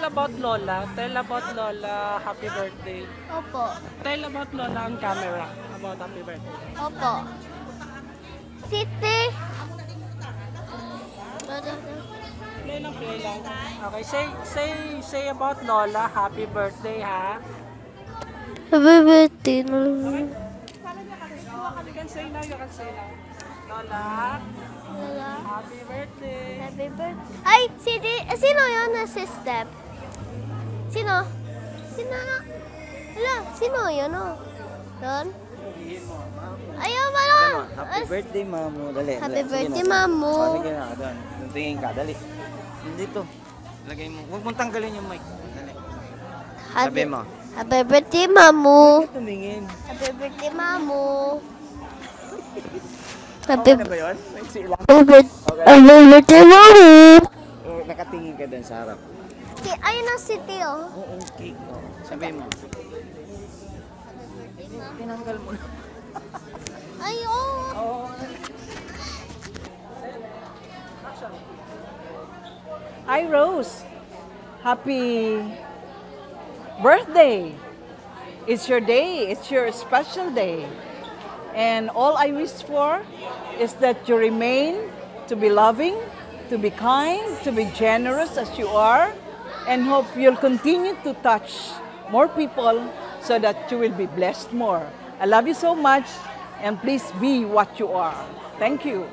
about Lola. Tell about Lola, happy birthday. Opo. Tell about Lola ang camera. About happy birthday. Opo. City. Play lang, play lang. Okay, say about Lola, happy birthday, ha? Happy birthday. You can say now, you can say now. Lola, Lola. happy birthday. Happy birthday. Ay, sino yun na si Step? Sino? Sino na? Hala, sino yun o? Yun? Ayaw ba na? Happy birthday, Mamu. Dali. Happy Sige birthday, na. Mamu. Sige na, doon. Tingin ka, dali. Dito. Lagay mo. Huwag mong tanggalin yung mic. Dali. Sabi mo. Happy birthday, Mamu. Tumingin. Happy birthday, Mamu. Okay na ba yun? Maiksi lang. Happy birthday, Mamu. Oh, nakatingin ka doon sa harap. Ayun ang city, oh. Oo, cake. Oh. Sabi mo. Tinanggal mo na. Ay, oh. Hi, Rose. Happy birthday. It's your day. It's your special day. And all I wish for is that you remain to be loving, to be kind, to be generous as you are, and hope you'll continue to touch more people so that you will be blessed more. I love you so much, and please be what you are. Thank you.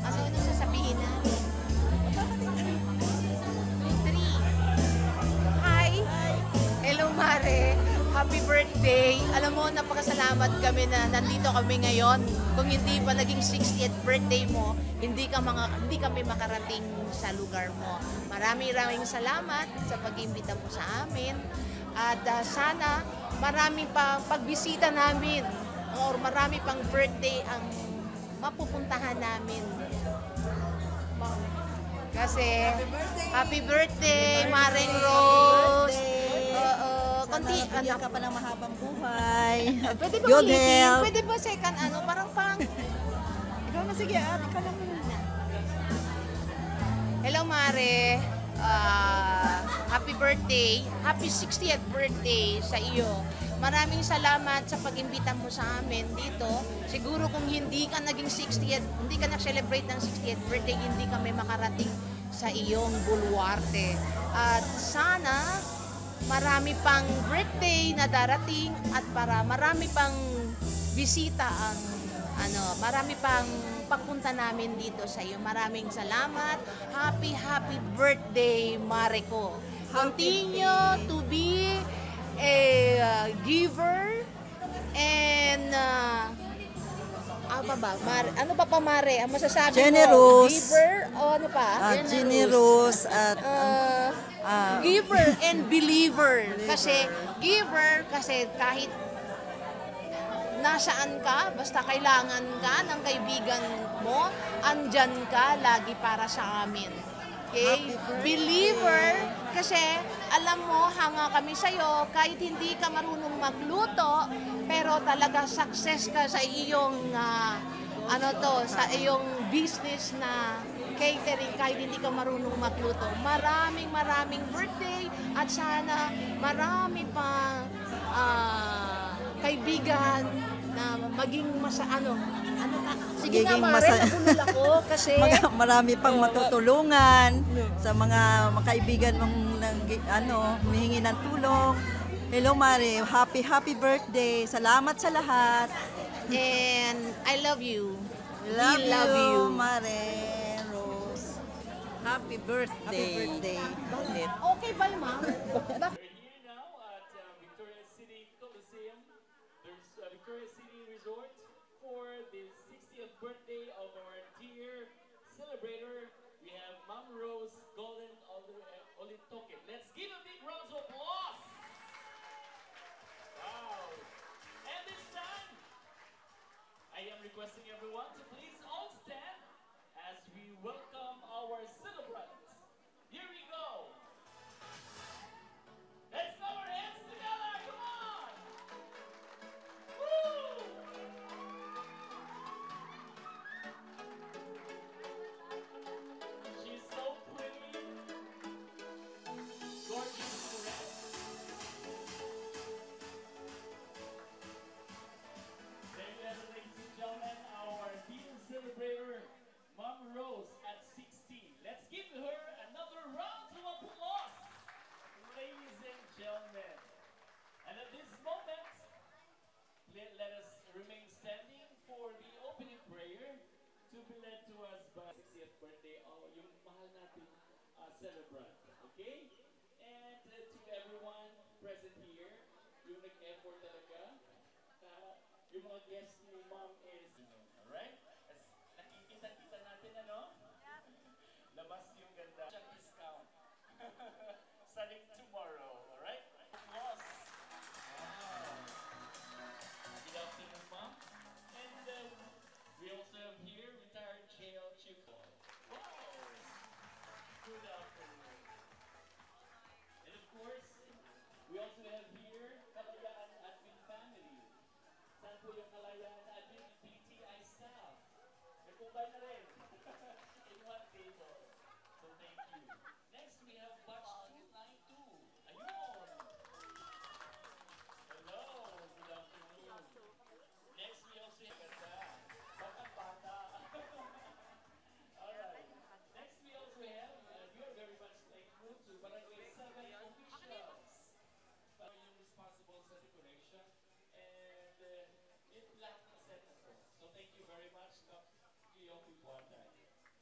Ano sasabihin namin? 3. Hi! Hello, Mare! Happy birthday! Alam mo, napakasalamat kami na nandito kami ngayon. Kung hindi pa naging 60th birthday mo, hindi kami makarating sa lugar mo. Maraming salamat sa pag-imbita mo sa amin. At sana marami pa pagbisita namin or marami pang birthday ang mapupuntahan namin. Kasi happy birthday, Maring Rose. Konti, Bigyan ka pa ng mahabang buhay. pwede ba Good ulitin? health. Pwede ba second parang Ikaw na, sige, ikaw lang muna. Hello, Mare. Happy birthday. Happy 60th birthday sa iyo. Maraming salamat sa pag-imbita mo sa amin dito. Siguro kung hindi ka naging 60th, hindi ka nag-celebrate ng 60th birthday, hindi kami makarating sa iyong bulwarte. At sana marami pang birthday na darating at marami pang bisita ang marami pang pagpunta namin dito sa iyo. Maraming salamat. Happy birthday, Mariko. Continue to be a giver and ano pa pa, Mare? Ang masasabi Generous. mo? Giver o ano pa? Generous at Giver and believer. Kasi giver, kasi kahit nasaan ka, basta kailangan ka ng kaibigan mo, andyan ka lagi para sa amin. Okay? Believer, kasi alam mo, hanga kami sa'yo, kahit hindi ka marunong magluto, pero talaga success ka sa iyong, sa iyong business na catering, kahit hindi ka marunong magluto. Maraming birthday at sana marami pa kaibigan na maging sige nga, Mare, nabulol ako kasi marami pang matutulungan sa mga kaibigan mong humihingi ng tulong. Hello, Mare. Happy birthday. Salamat sa lahat. and I love you. Love We love you. Mare Rose. Happy birthday. Happy birthday. Ulit. Okay ba, ma'am? We're here now at Victoria City Coliseum. There's Victoria City Resort for the 60th birthday of our dear celebrator. We have Ma'am Rose Golden Olitoke. Let's give a big round of applause. Wow. And this time, I am requesting everyone to please all stand as we welcome our celebrants. Here we go. Let's go our hands together. Come on. Woo! She's so pretty. celebrant. Okay? And to everyone present here, yung nag-effort talaga, yung mga guests ni Mom is, alright? Nakikita-kita natin, ano? Labas yung ganda. Siyang discount. Starting tomorrow, alright? Yes. Wow. Good afternoon, Mom. And we also have here retired jail chief. Wow. Good afternoon. And of course, we also have here Kalayaan Admin family. Saan po yung Kalayaan Admin PTI staff? Nagkumbay na rin. In one table. So thank you. Next, we have batch 292. Ayun! Hello! Good afternoon. Next, we also have ganda. Bakang bata. Alright. Next, we also have, we are very much thankful to Barangay 7 officials. Yung responsible sa decoration. And it lahat na set na po. So thank you very much, Kap Kiyoki Buanday.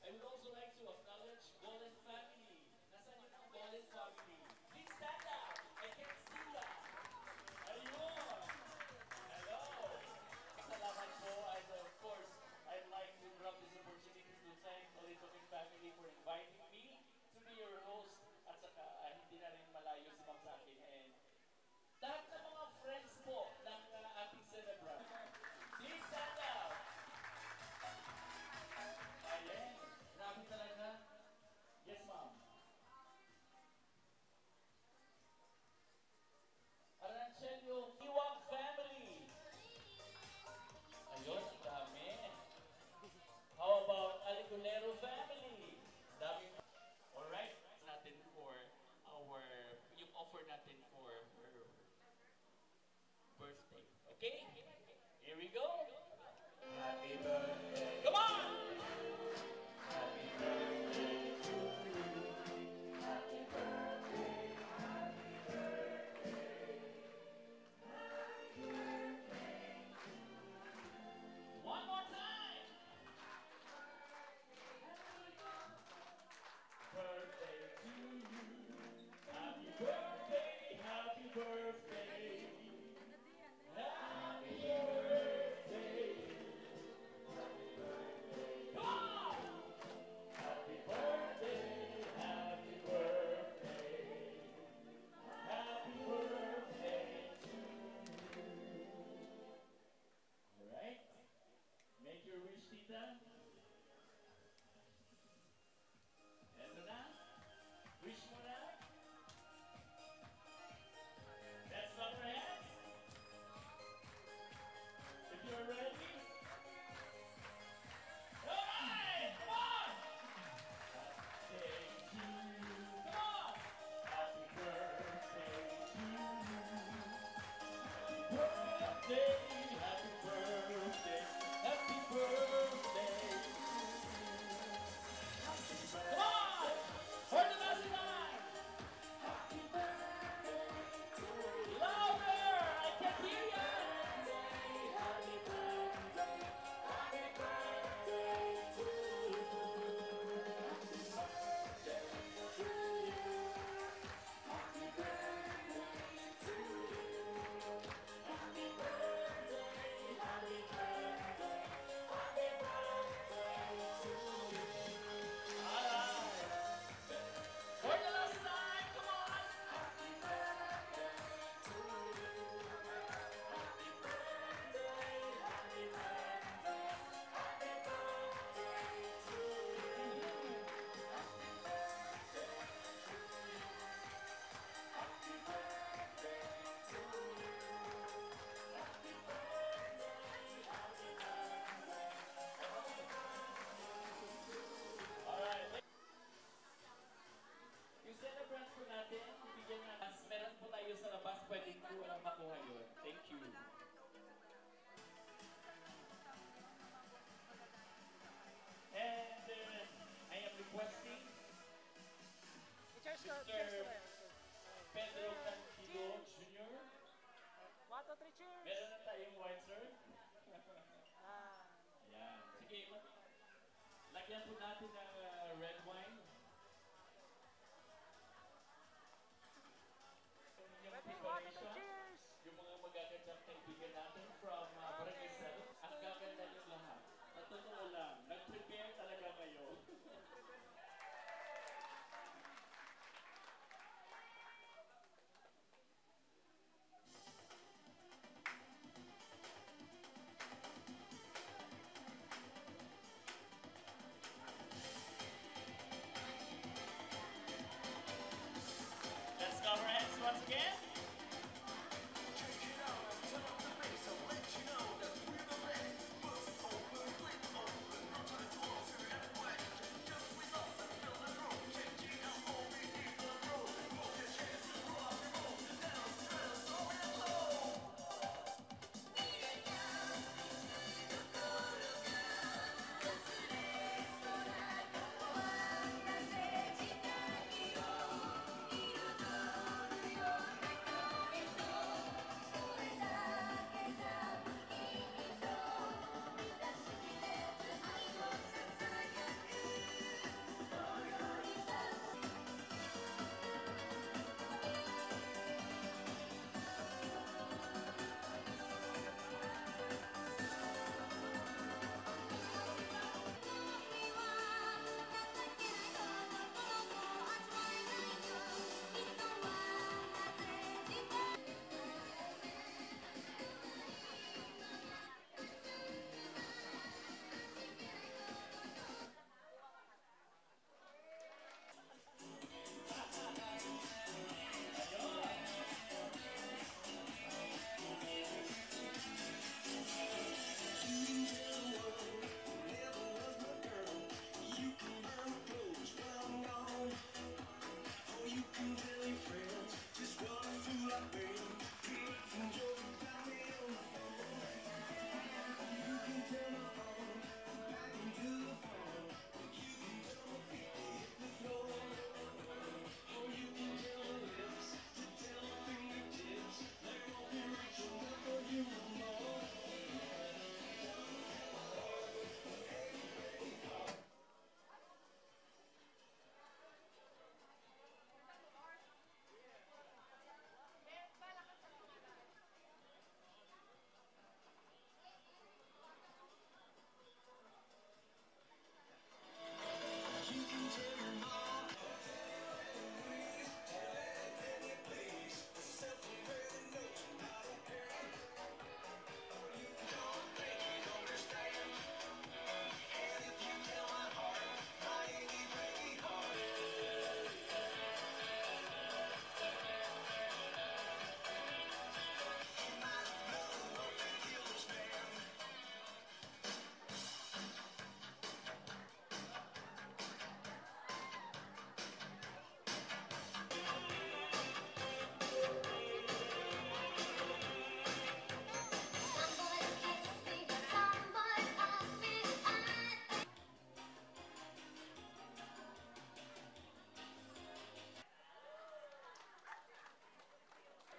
I would also like to acknowledge Golden Family. Nasaan yung Golden Family? Please stand up. I can't see ya. Ayun. Hello. Salamat po. And of course, I'd like to grab this opportunity to thank Golden Family for inviting me to be your host. At saka hindi na rin malayo si Ma'am sa akin. And lahat ng mga friends po ng ating celebrant. Please stand up. Ayan. Grabe talaga. Yes, Ma'am. Aranchelio Iwag family. Ayun, ang dami. How about Alicolero family? Dami. Alright, natin for our, yung offer natin for her birthday. Okay? Here we go. Happy birthday. Come on! Happy birthday to you. Happy birthday, happy birthday. Happy birthday to you. One more time. Birthday to you. Happy birthday, happy birthday. Happy birthday. Happy birthday. Come on! Happy birthday, happy birthday. Happy birthday to you. Alright? Make your wish, Tita. Eto na? Wish mo na? Let's clap our hands. If you're ready. Alright! Come on! Birthday to you. Come on! Happy birthday to you. Happy birthday, happy birthday, happy birthday to you. Come on! For the last time! Happy birthday to you. Louder! I can't hear you! Happy birthday, happy birthday to you. Happy birthday to you. Happy birthday to you. Happy birthday, happy birthday, happy birthday to you. Alright. For the last time, come on! Happy birthday to you. Happy birthday, happy birthday, happy birthday to you. Happy birthday to you. Happy birthday to you. Happy birthday, happy birthday. Alright. Yung celebrant po natin, bigyan natin. Meron po tayo sa labas, pwede po makuha yun. Thank you. And I am requesting Mr. Pedro Cantido Jr. Meron na tayong wine, sir. Ayan. Sige, lagyan po natin ng red wine. kaibigan natin from Barangay 7. Ang gaganda niyo lahat. Sa totoo lang, nag-prepare talaga kayo. Let's clap our hands once again.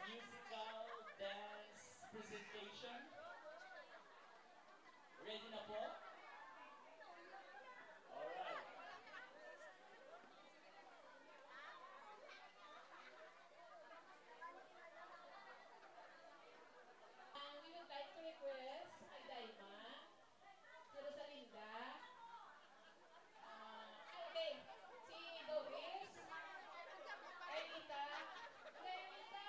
Musical dance presentation. Ready na po? Alright. We would like to request kay Daima, si Rosalinda, okay, si Doris, Ernita, Ernita!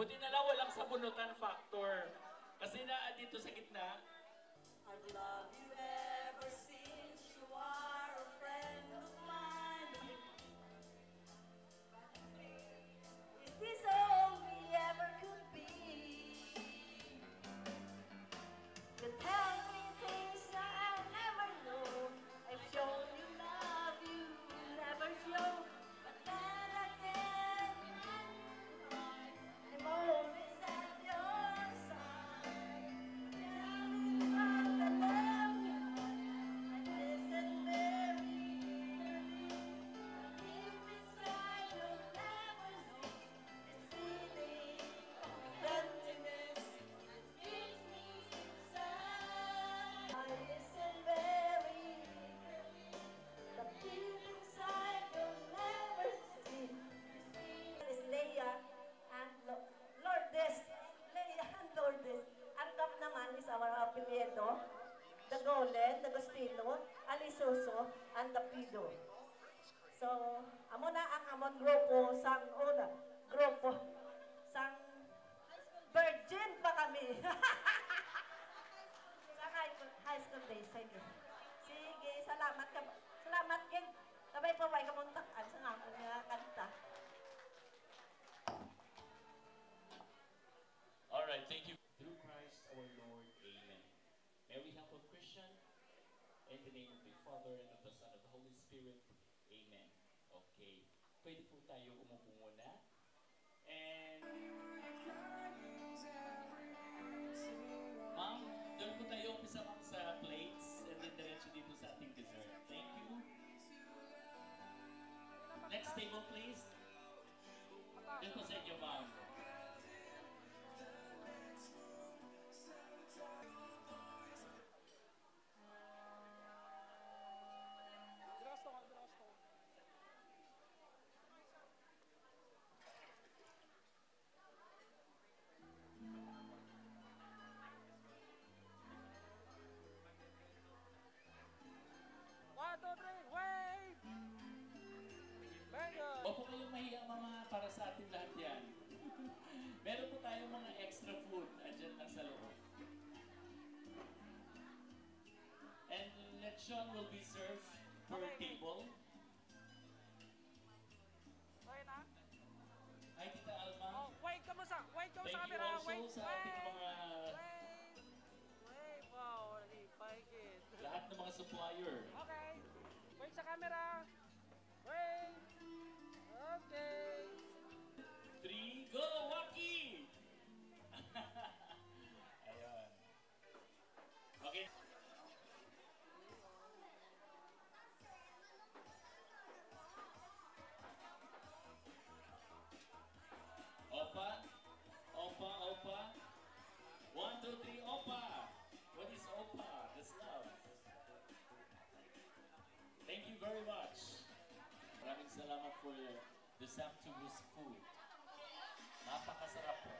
Buti na lang walang sabunutan factor. Kasi na dito sa gitna. I've loved you ever since you are a friend of mine. Is this all we ever could be? You tell me things I never know. I've shown you love you never show. But then again, I'm always at your side. Tell me about the love you I listen very clearly. Deep inside you'll never see this feeling of emptiness that gives me inside. I listen very clearly. The deep inside you'll never see this feeling. Is Leia and Lourdes. Leia and Lourdes. Ang top naman is our apelyido, the Golden, the Agustino, Alisuso, and the Pido. So, amo na ang amon grupo sang una. Grupo sang virgin pa kami. Sa high school days. Sige. Sige, salamat ka. Salamat kay sabay pa way kamuntakan sa akong nga kanta. All right, thank you. Through Christ our Lord, amen. May we have a Christian in the name of the Father and of the Son and of the Holy Spirit, amen. Okay, pwede po tayo umupo muna. And ma'am, doon po tayo umpisa ma'am sa plates and then diretso dito sa ating dessert. Thank you. Next table please. Doon po sa inyo ma'am. Opo kayong mahiya mga para sa ating lahat yan. Meron po tayong mga extra food andyan lang sa loob. And lechon will be served per table. Hi Tita Alma. Oh, wait ka mo sa Thank you camera. also Wait, sa ating mga wait. Wow, nagipagit. lahat ng mga supplier. Okay. Wait sa camera. Wait. Okay. 3, go! Waki! Ayun. Okay. Opa. Opa, opa. 1, 2, 3, opa. What is opa? That's love. Thank you very much. Maraming salamat for the sumptuous food. Napakasarap po.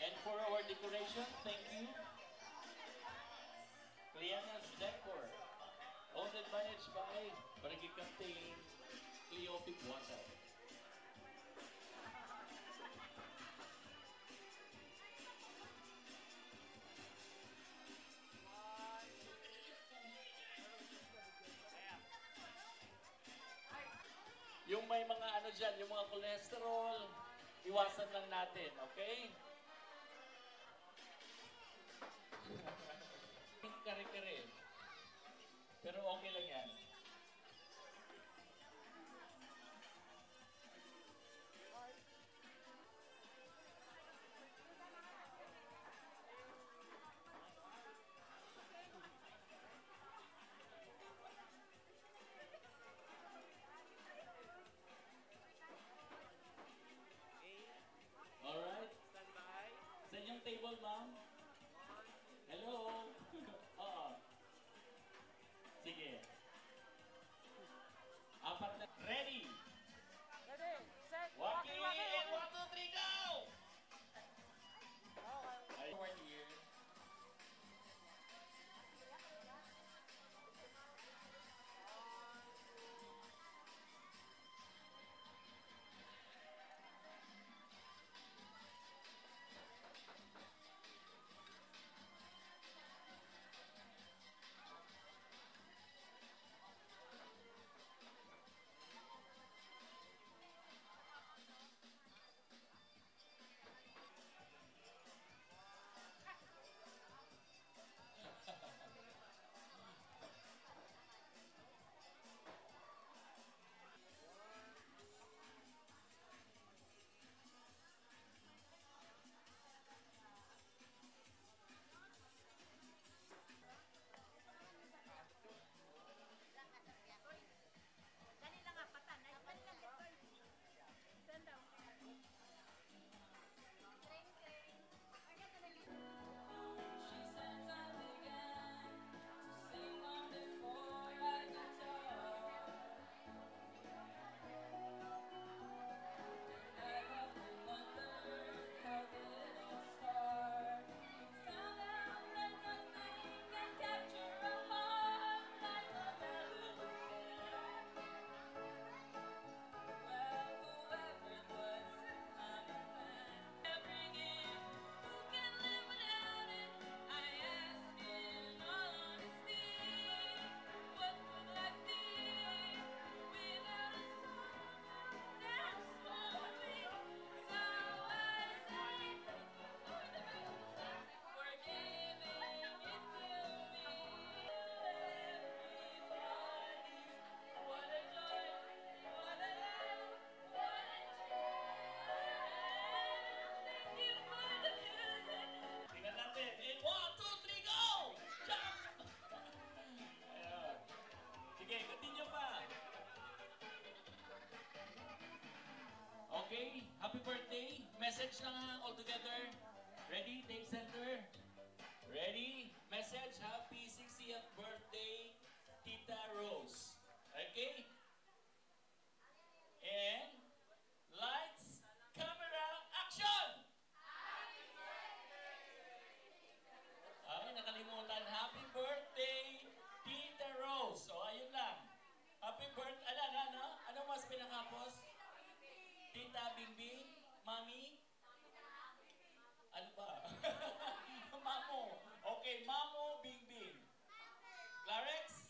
And for our decoration, thank you. Cleana's Decor. Owned and managed by Barangay Captain Cleopic Water. Yung may mga ano dyan, yung mga cholesterol, iwasan lang natin, okay? Kare-kare. Pero okay lang yan. Alright? Sa inyong table, ma'am? Hello? Oo. Sige. Apat na. Ready? Ready, set, Waki! waki. 1, 2, 3, go! Okay. Ay, one here. Message lang all together. Ready? Take center. Ready? Message. Happy 60th birthday, Tita Rose. Okay? And lights, camera, action! Ay, nakalimutan. Happy birthday, Tita Rose. O, ayun lang. Happy birthday. Ano mas pinakapos? Tita Bingbing? Mami? Ano ba? Mamo. Okay, Mamo Bingbing. Clarex?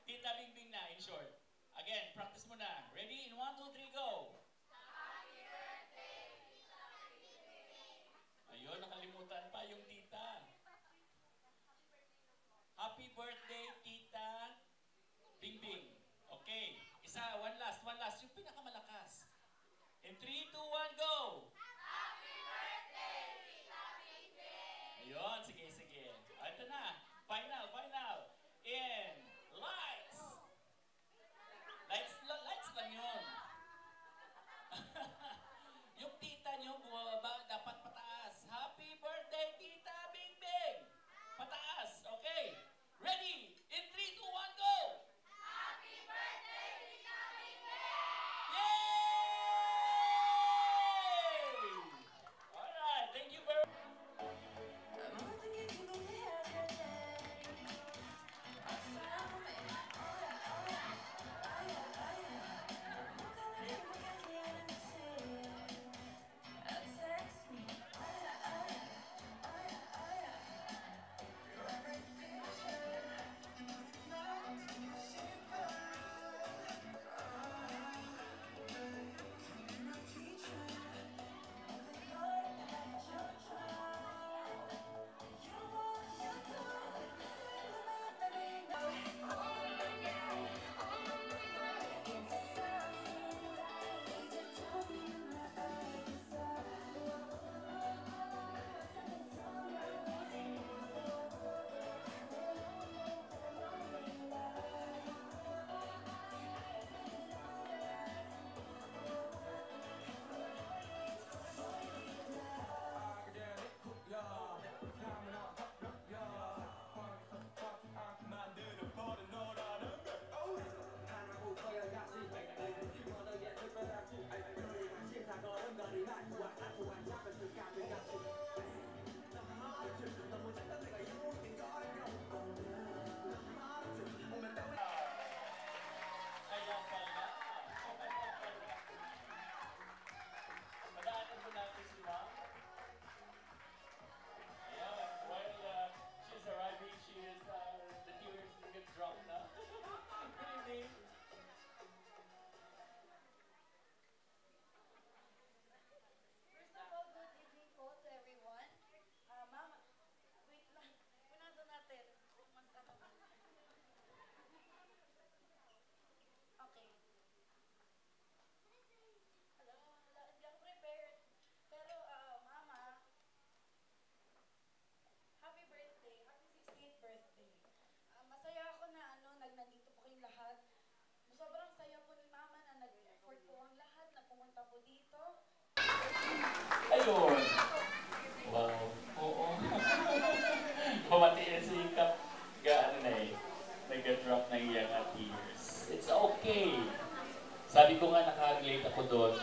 Tita Bingbing na, in short. Again, practice mo na. Ready? In 1, 2, 3, go! Happy birthday, Tita Bingbing! Ayun, nakalimutan pa yung tita. Happy birthday, Tita Bingbing. Okay. Isa, one last. Yung pinakamalakas. In 3, 2, 1, go! Happy birthday, Tita Bingbing! Ayun, sige. Ito na. Final. In lights! Lights lang yun. Yung tita nyo bumababa, dapat pataas. Happy birthday, Tita Bingbing! Pataas, okay? Ready? In 3, 2, 1, go! Happy birthday, Tita Bingbing! Yay! Alright, thank you very much. Ayun. Wow. Oo. Pamatiin si Kap nag-drop ng iyang tears. It's okay. Sabi ko nga, naka-relate ako doon.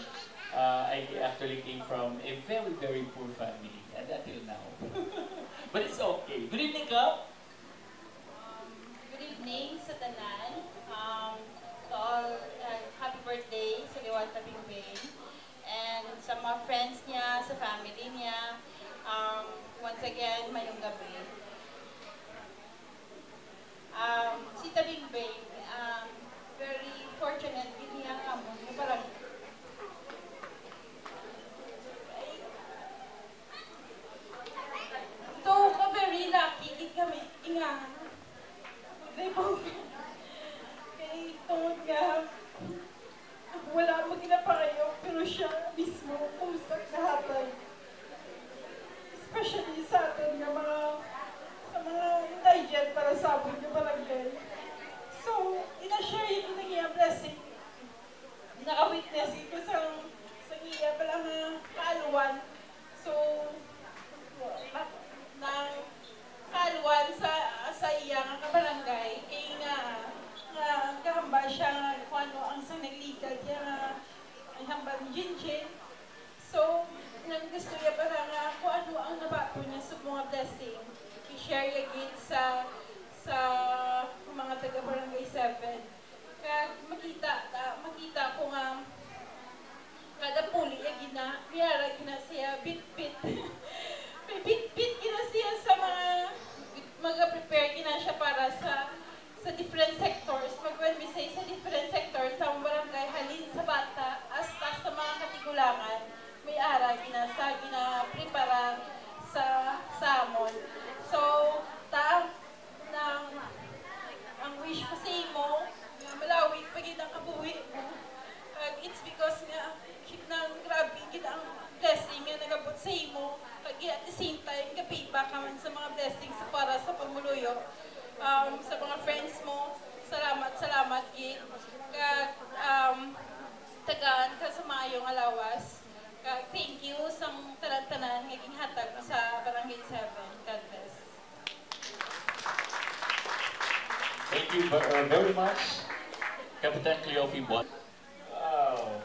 I actually came from a very, very poor family. And until now. But it's okay. Good evening, Kap. Good evening sa tanan. To all, happy birthday sa Liwata Bingbing. And sa mga friends niya, sa family niya, once again, mayong gabi. Si Tita Bingbing, very fortunate niya nga mo. Parang, ito ka very lucky, hindi kami ingahan. Kaya tungod nga, wala mo ginapayo, pero siya mismo pusak na hatay. Especially sa atin nga sa mga indigent para sa abot ng barangay. So, ina-share yun yung naging blessing. Naka-witness ito sa iya pala nga kaaluan. So, nang kaaluan sa iya nga kabarangay, kay nga kahamba siya nga kung ano ang sa nagligad niya nga ang hamba ni Jinjin. So, nang gusto niya para nga kung ano ang nabato niya sa mga blessing, i-share niya gid sa mga taga Barangay 7. Kaya makita ko nga kada puli ya gina, biyara gina siya bit-bit. May bit-bit gina siya sa mga prepare gina siya para sa different sectors. When we say sa different sectors, sa barangay halin sa bata, hasta sa mga katigulangan, may ara gina-prepara sa amon. So, ang wish ko sa imo, malawig pagid ang kabuhi mo. It's because nga, nang grabe gid ang blessing nga nagabot sa imo. At the same time, kapiba ka man sa mga blessings para sa pamuluyo. Sa mga friends mo, salamat gid. Tagaan ka sa maayong alawas. Thank you sa tanan-tanan nga ginhatag sa Barangay 7. God bless. Thank you very much, Kapitan Cleophine Bot. Wow.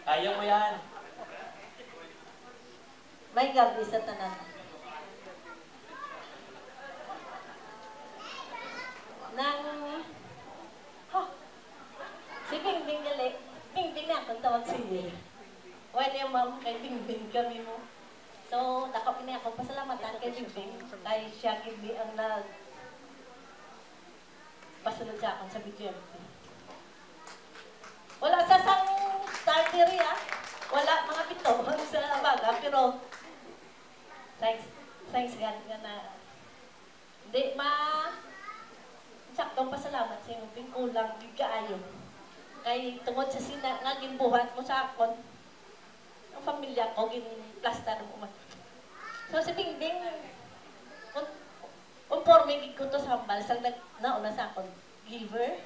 Kaya mo yan. May gabi sa tanan. Si Bingbing galit. Bingbing na akong tawag siya. Well, yung ma'am, kay Bingbing kami mo. So, nakapin niya akong pasalamatan kay Bingbing. Kay siya gindi ang pasunod sa akin sa BGMP. Wala sa sang starter wala mga pito sa baga, pero thanks God na hindi saktong pasalamat sa iyong pingkulang kaayo. Kay tungod sa nga gimbuhat mo sa akon, ang pamilya ko gin-plasta mo man. So si Bingbing, conforme gid ko to sa hambal, sang nauna sa akon, giver.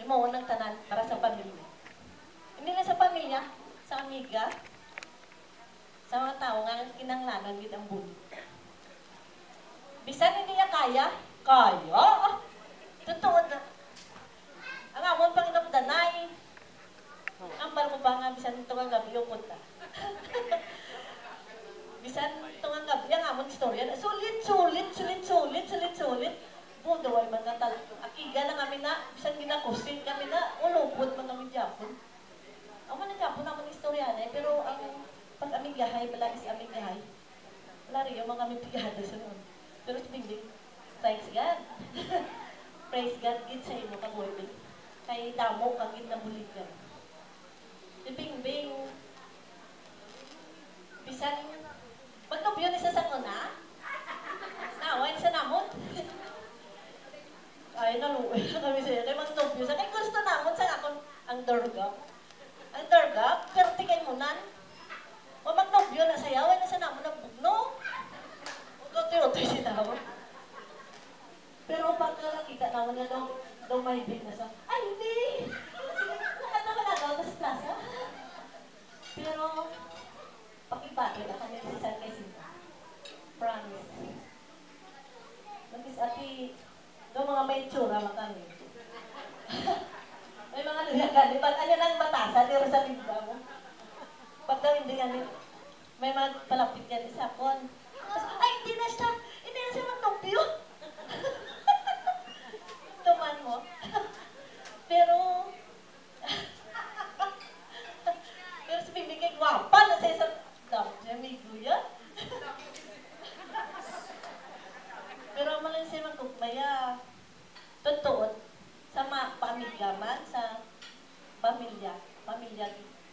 Mo nang tanan para sa pamilya. Hindi lang sa pamilya, sa amiga, sa mga tao nga kinanglanan gid ang bulit. Bisan hindi niya kaya. Totoo na. Ang amon pang inamdanay. Ambal mo ba nga bisan ito nga gabi yung punta. Bisan ito nga gabi, ang amon istorya. Sulit. Budaway man na talagang akiga na kami na, bisan ginakusin kami na, ulupot man kami Japon. Ang mga Japon naman istorya na pero ang pag-amigahay, balagis amigahay, wala rin yung mga amigahada sa noon. Pero si Bingbing, thanks God. Praise God, gid sa imo kabuhay. Kay damo kang gid na buligan. Si Bingbing, bisan, pagkabyo ni sa sakuna, nawain sa namon. Ay, naluwi na kami siya. Kaya mag-nobyo sa kaya gusto namon sa akong ang dorgap. Ang dorgap, pero tingay mo nan. Mag-nobyo na sayaw, ay nasa namon ang bugno. Magkautoy-utoy si tao. Pero pag nakakita naman niya daw may big na sa, ay hindi! Nakata ka na daw sa plaza. Pero, pakibato na kami si San Quezino. Promise. Nagkis ati, doon mga may tsura kami. May mga luyagan. Pag ano nang batasan, pero sa libra mo. Pag daw hindi nga may mga palapit yan isa kon. Ay, hindi na siya magtopyo. Tuman mo. Pero si Bingbing kay gwapa na sa isang amigo yan. Pero malang siya magkukbaya. Totoo, sa mga pamilya man, sa pamilya.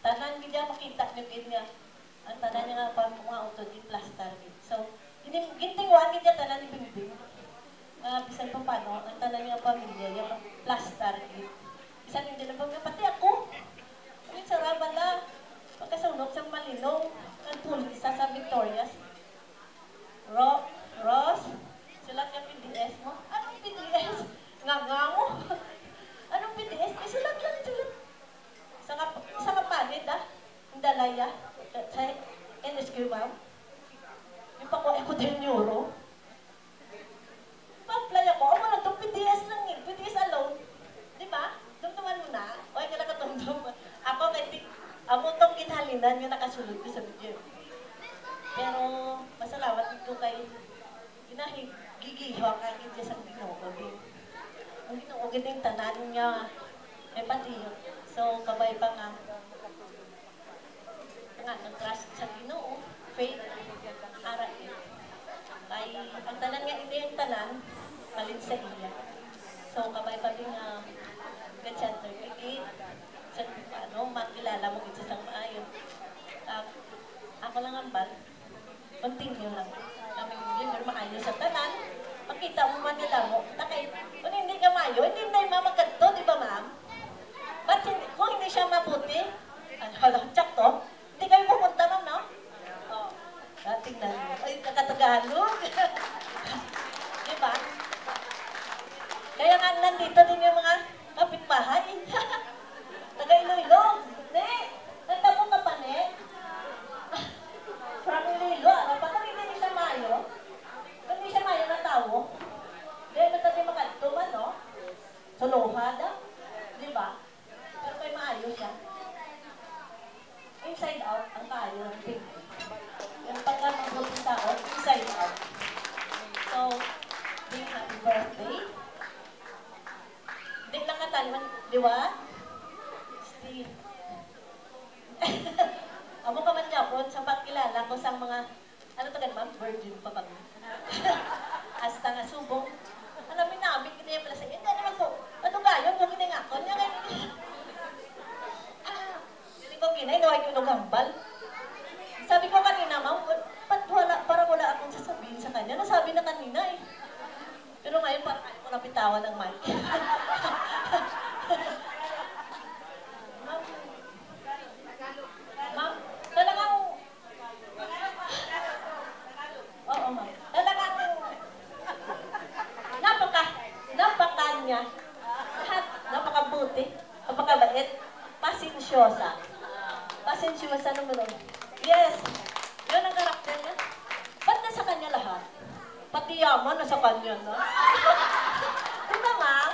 Tanan niya makita niyo gid nga ang tanan niya nga mga auto di plaster gid. So, gintingwan gid tanan ni Bingbing. Bisan pa paano, ang tanan niya pamilya yung plaster gid. Bisan hindi na pati ako. Ang saraban na pagkasunog sa Malino, ang pulis sa Victorias. Ross, sulat ka PDS mo? Anong PDS? Nga mo? Anong PDS? Sulat lang. Sa kayo, ma'am? Yung pakuha ko din euro. Pa-apply ako, ako na itong PTS lang eh, PTS alone. Di ba? Dumduman mo na. O, ay ka nakatumdum. Ako, ako itong kinhalinan yung nakasulod ko sa video. Pero, masalamat dito kay gigihaw ka kita sa Ginoo din. Ang Ginoo din tanan niya may pati. So kabay pa nga nag-trust sa Ginoo, faith ara kay ang tanan nga hindi ang tanan malin sa iya. So kabay pa din good certificate sa ano makilala mo gid sa maayo. Ako lang ang bal continue lang. Naming pero maayo sa tanan. Makita mo man nila mo. Takay, kung hindi ka maayo, hindi na yung mamagkadto, di ba ma'am? Ba't hindi, kung hindi siya mabuti, ano, tsak to, hindi kayo pupunta ma'am, no? Oo. Tingnan mo. Ay, nakatagalog. Di ba? Kaya nga nandito din yung mga kapitbahay. Taga-Iloilo. Ne, nagtamo ka pa, ne? From Iloilo, ano pa? Kung hindi siya maayo, kung hindi siya maayo na tao, dahil matati makatuman, no? Suluhada, di ba? Pero kay maayo siya. Inside out, ang tayo ng pig. Yung pagka-mabuting tao, inside out. So, big happy birthday. Hindi lang kataliman, di ba? Steve. Amo ka man niya po, sa pagkilala ko sa mga, ano to ganun ma'am? Virgin pa kami. Hasta nga subong. Alam mo namin, kanya pala sa hindi naman ko, ano ba yun? Yung kinangakon niya ngayon. Hindi ko kinay, naway ko nung hambal. Sabi ko kanina, ma'am, parang wala akong sasabihin sa kanya. Nasabi na kanina eh. Pero ngayon, parang ayaw ko napitawan ng mic. Ma'am, talagang, oo ma'am, talagang, napakanya, lahat, napakabuti, napakabait, pasensyosa. Pasensyosa naman. Yes, yun ang karakter niya. Ba't nasa kanya lahat? Pati yaman nasa kanya, no? Diba ma'am?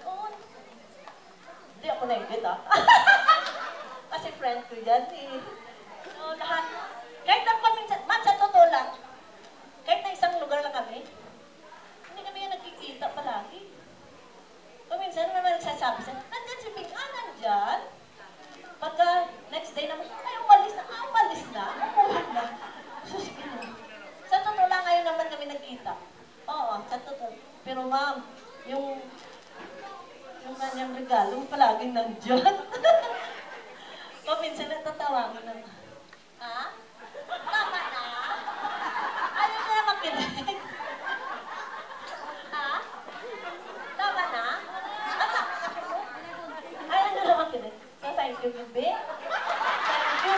Oo. Hindi ako naigit, ah. Kasi friend ko yan eh. So, lahat. Kahit lang paminsan, ma'am, sa totoo lang, kahit na isang lugar lang kami, hindi kami yung nagkikita palagi. Paminsan naman nagsasabi sa, nandyan si Big A, nandyan. Pagka next day naman, ay, umalis na, umuwi na. Sus, sa totoo lang ngayon naman kami nagkita. Oo, sa totoo. Pero ma'am, yung kanyang regalo, palaging nandyan. Paminsan natatawagin na, ha? Tama na? Ayaw na makinig. Ha? Tama na? Ayaw na makinig. So, thank you, Bibi.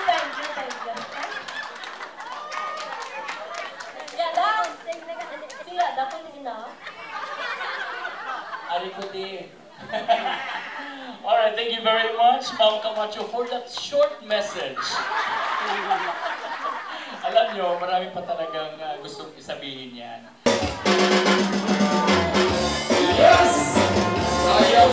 Thank you. Yada. Yada ko din na. Arikuti. Alright, thank you very much, Ma'am Camacho, for that short message. Alam nyo, marami pa talagang gustong isabihin yan. Yes! Sayaw!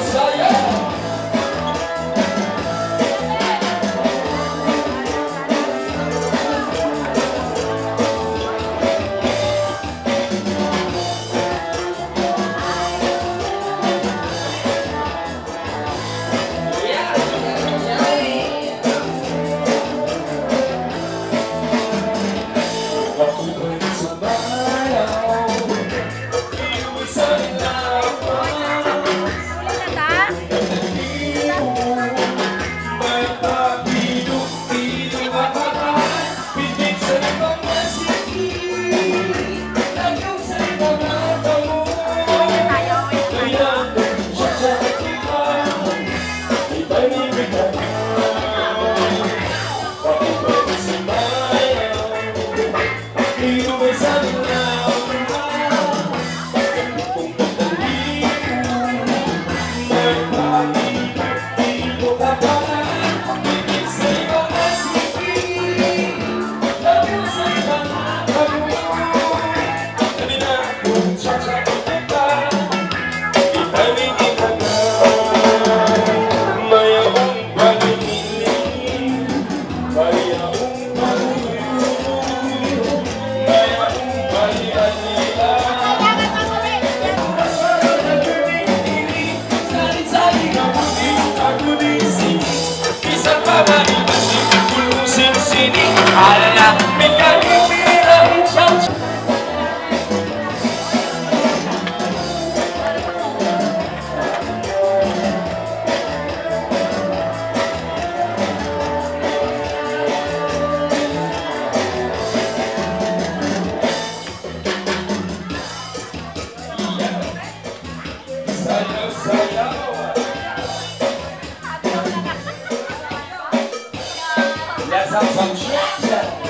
Ulit na ta? Let's have some traction.